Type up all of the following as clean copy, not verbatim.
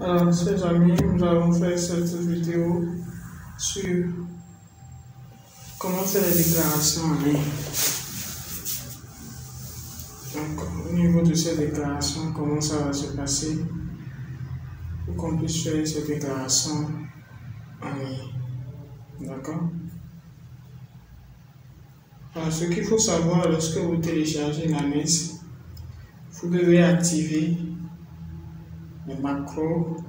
Alors, chers amis, nous avons fait cette vidéo sur comment faire les déclarations en ligne. Donc, au niveau de ces déclarations, comment ça va se passer pour qu'on puisse faire ces déclarations en ligne. D'accord? Alors, ce qu'il faut savoir lorsque vous téléchargez l'AMES, vous devez activer les macros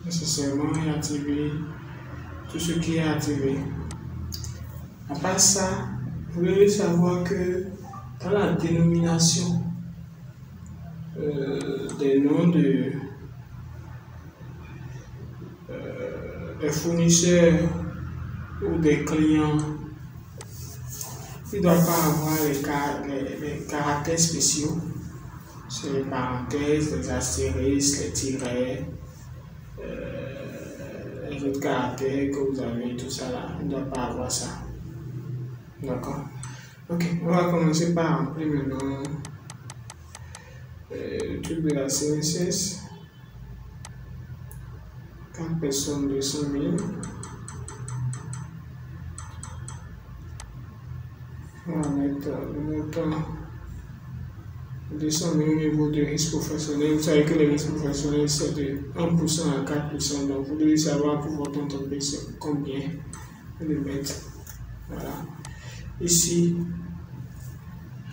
nécessairement et activer tout ce qui est activé. À part ça, vous devez savoir que dans la dénomination des noms des fournisseurs ou des clients, il ne doit pas avoir les caractères spéciaux. C'est les parenthèses, les astérisques, les tirets, les autres caractères que vous avez, tout ça là, il ne doit pas avoir ça. D'accord? Ok, on va commencer par remplir maintenant le truc de la CSS. 4 personnes, 200 000. On va mettre le montant 200 000 au niveau de risque professionnel. Vous savez que le risque professionnel c'est de 1% à 4%. Donc vous devez savoir pour votre entreprise combien le mettre. Voilà. Ici,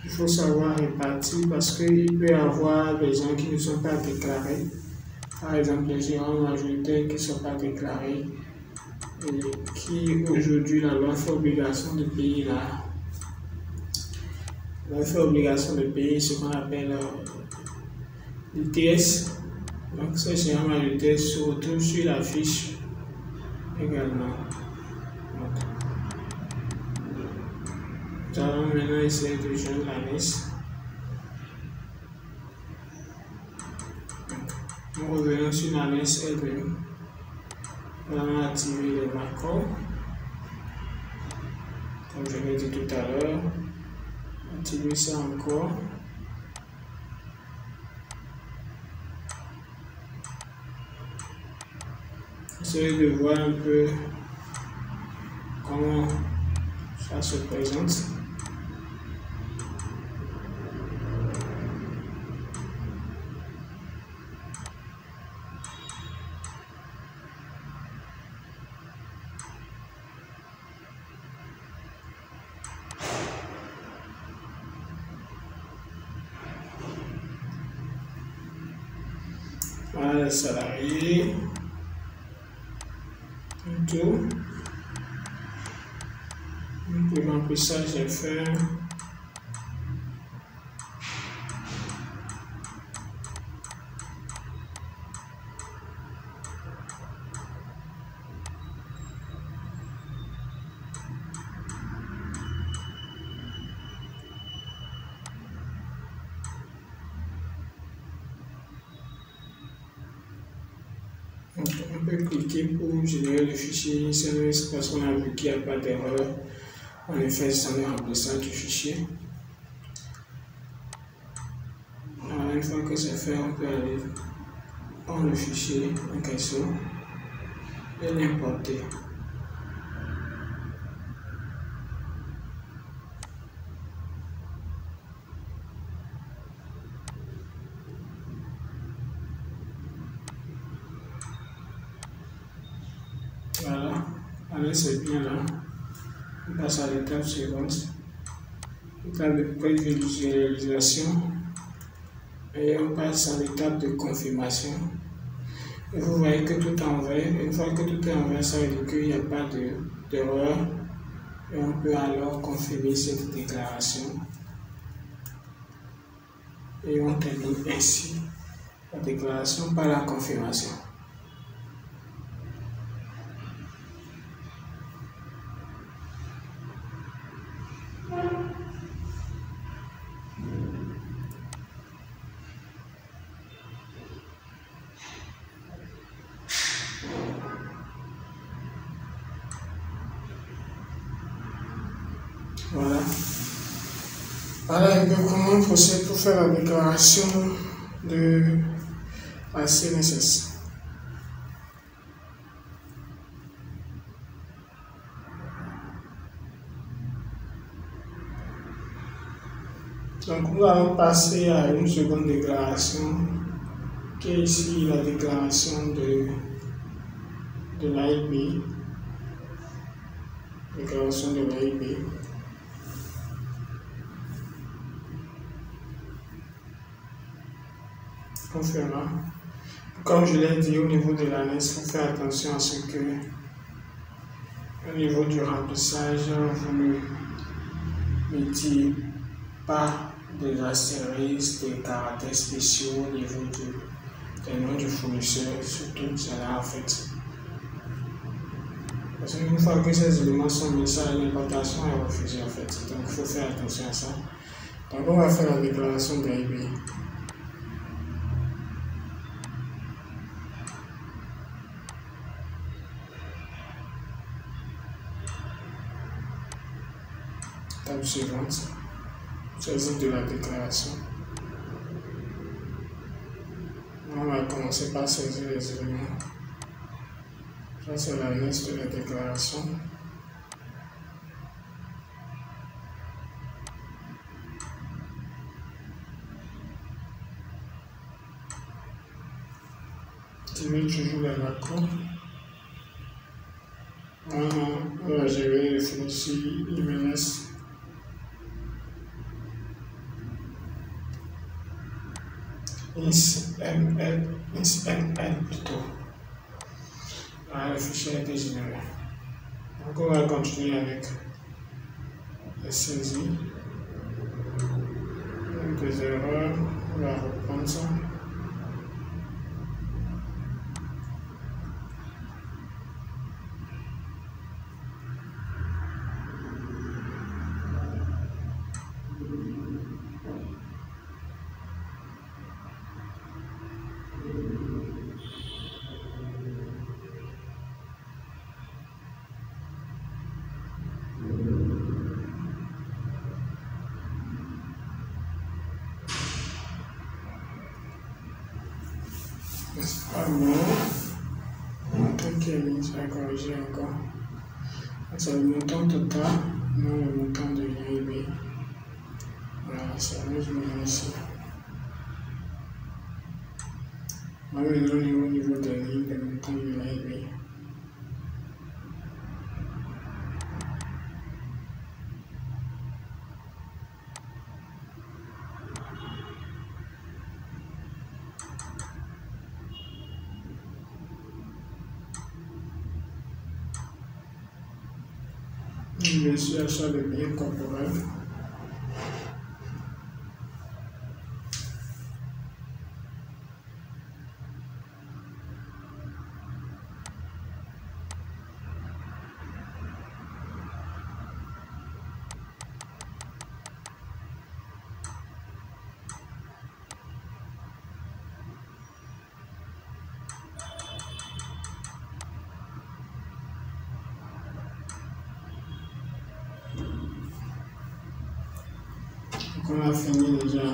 il faut savoir répartir parce qu'il peut y avoir des gens qui ne sont pas déclarés. Par exemple, les gérants majoritaires qui ne sont pas déclarés et qui aujourd'hui la loi fait obligation de payer obligation de payer ce qu'on appelle l'ITS. Donc ces gérants majoritaires se retrouvent sur la fiche également. Nous allons maintenant essayer de joindre la liste. Nous revenons sur la liste elle-même. Nous allons activer les macros. Comme je l'ai dit tout à l'heure, activer ça encore. Essayez de voir un peu comment ça se présente. Voilà les salariés, tout. Le remplissage est fait. On peut cliquer pour générer le fichier CMS parce qu'on a vu qu'il n'y a pas d'erreur. En effet, c'est le remplissage du fichier. Alors, une fois que c'est fait, on peut aller prendre le fichier en question et l'importer. Voilà, allez, c'est bien là. On passe à l'étape suivante, l'étape de prévisualisation, et on passe à l'étape de confirmation. Et vous voyez que tout est en vert. Une fois que tout est en vert, ça veut dire qu'il n'y a pas d'erreur, et on peut alors confirmer cette déclaration. Et on termine ainsi la déclaration par la confirmation. Voilà. Voilà un peu comment on procède pour faire la déclaration de à CNSS. Donc nous allons passer à une seconde déclaration qui est ici la déclaration de l'AIB. Déclaration de l'AIB. Confirmant. Comme je l'ai dit, au niveau de l'ANES, il faut faire attention à ce que, au niveau du remplissage, vous ne mettiez pas des astérisques, des caractères spéciaux au niveau des noms du fournisseur, surtout cela en fait. Parce qu'une fois que ces éléments sont mis, ça, l'importation est refusée en fait. Donc il faut faire attention à ça. Donc on va faire la déclaration d'AIB. Table suivante. Saisie de la déclaration. On va commencer par saisir les éléments. Ça, c'est la liste de la déclaration. Activer toujours les macros. On va gérer les fournisseurs IMS. INSML plutôt. Le fichier a été généré. Donc on va continuer avec les saisies. Donc des erreurs, on va reprendre ça. Le montant qui est mis, ça va corriger encore. C'est le montant total, non le montant de l'AIB. Voilà, ça nous met ici. Maintenant, au niveau des lignes, le montant de l'AIB. Je suis achat de biens corporels. On a fini déjà.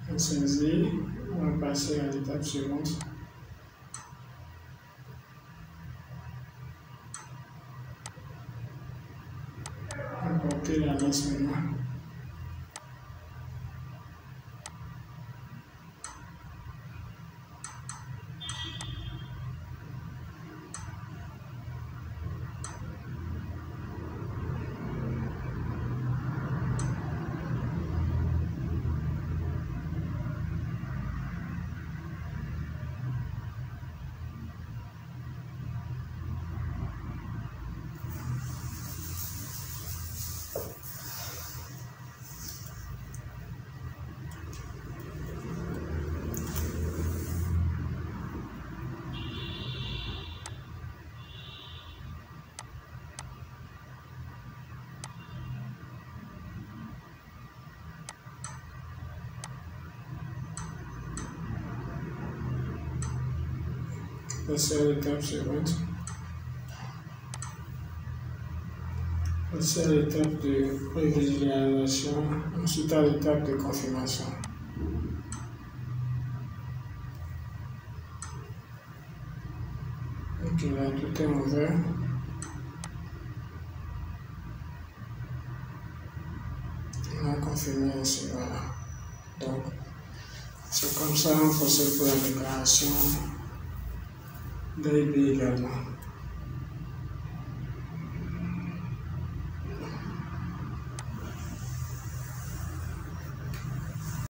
On saisit, on va passer à l'étape suivante. Importer la liste maintenant. Passer à l'étape suivante. Passer à l'étape de prévisualisation, ensuite à l'étape de confirmation. Ok, là tout est en vert. On a confirmé ici, voilà. Donc, c'est comme ça on procède pour la déclaration d'AIB également.